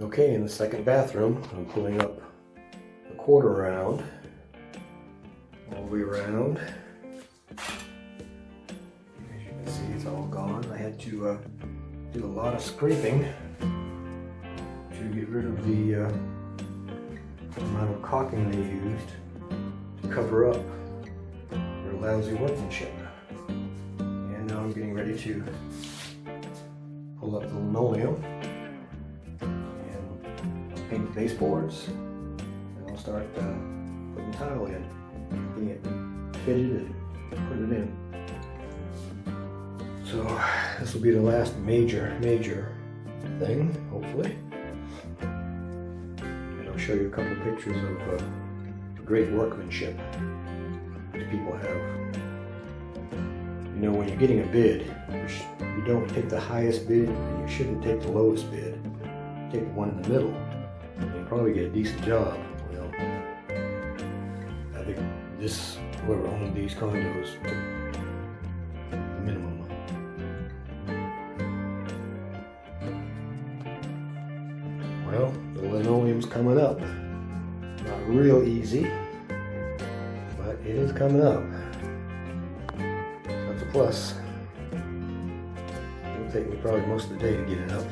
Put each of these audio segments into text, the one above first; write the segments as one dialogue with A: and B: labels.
A: Okay, in the second bathroom, I'm pulling up the quarter round all the way around. As you can see, it's all gone. I had to do a lot of scraping to get rid of the amount of caulking they used to cover up their lousy workmanship. And now I'm getting ready to pull up the linoleum, paint the baseboards, and I'll start putting tile in, getting it fitted and put it in. So this will be the last major thing, hopefully. And I'll show you a couple of pictures of great workmanship that people have. You know, when you're getting a bid, you don't take the highest bid, and you shouldn't take the lowest bid. Take the one in the middle. You'll probably get a decent job. Well, I think whoever owned these condos took the minimum. Well, the linoleum's coming up. Not real easy, but it is coming up. That's a plus. It'll take me probably most of the day to get it up.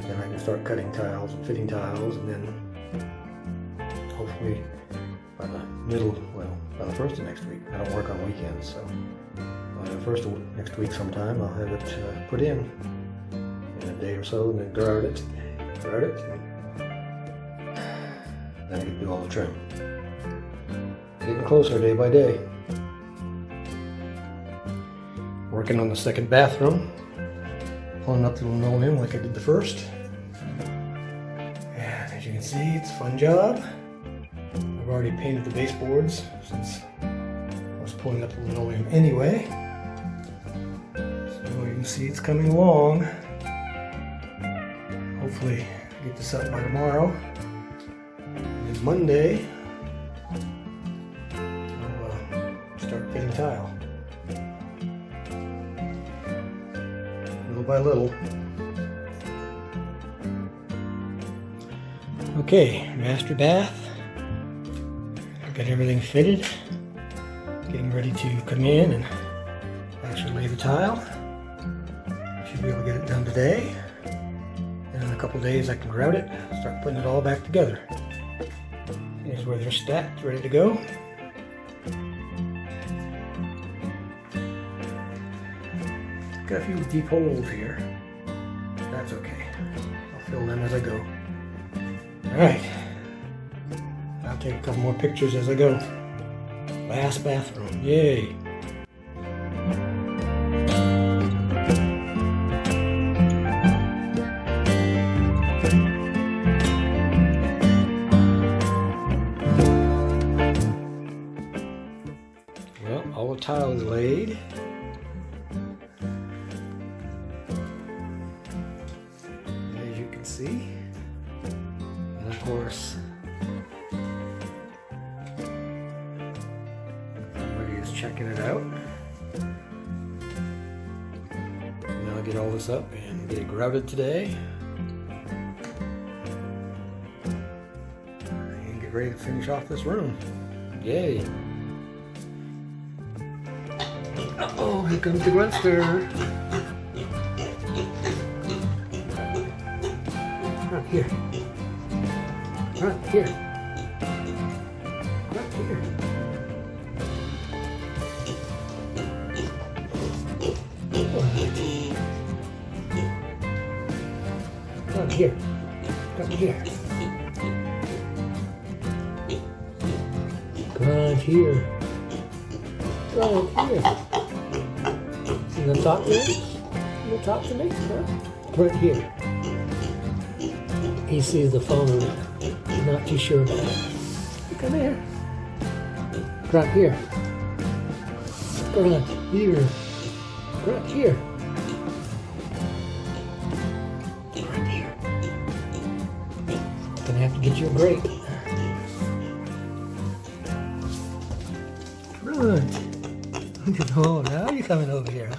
A: Then I can start cutting tiles and fitting tiles, and then hopefully by the first of next week. I don't work on weekends, so by the first of next week sometime I'll have it put in a day or so, and then grout it, and then I can do all the trim. Getting closer day by day. Working on the second bathroom, pulling up the linoleum like I did the first. And as you can see, it's a fun job. I've already painted the baseboards since I was pulling up the linoleum anyway. So you can see it's coming along. Hopefully I get this up by tomorrow. And then Monday, I'll start fitting tile. Little by little. Okay, master bath. I've got everything fitted. Getting ready to come in and actually lay the tile. Should be able to get it done today. And in a couple days I can grout it, start putting it all back together. Here's where they're stacked, ready to go. Got a few deep holes here. That's okay. I'll fill them as I go. Alright. I'll take a couple more pictures as I go. Last bathroom. Yay! Well, all the tile is laid. See, and of course somebody is checking it out. Now I'll get all this up and get it grouted today and get ready to finish off this room. Yay! Uh-oh, here comes the grunster. Here. Right here. Right here. Right here. Right here. Right here. Right here. You gonna talk to me? You gonna talk to me? Huh? Right here.
B: He sees the phone. He's not too sure about it. Come here. Grunt here. Grunt here. Grunt here. Grunt here. Gonna have to get you a grape. Grunt. Oh, now you're coming over here, huh?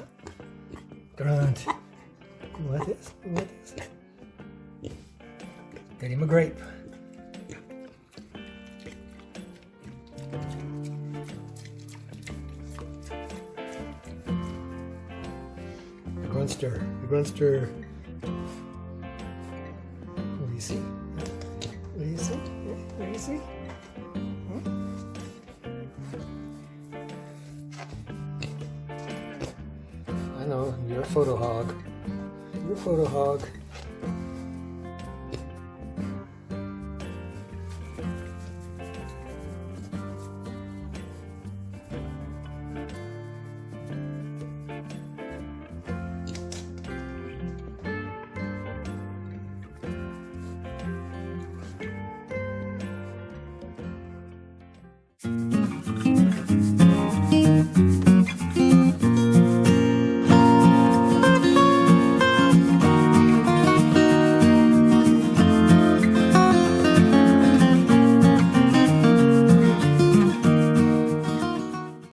B: Grunt. What is? What is it? Get him a grape. The grunster. The grunster. What do you see? What do you see? What do you see? I know, you're a photo hog. You're a photo hog.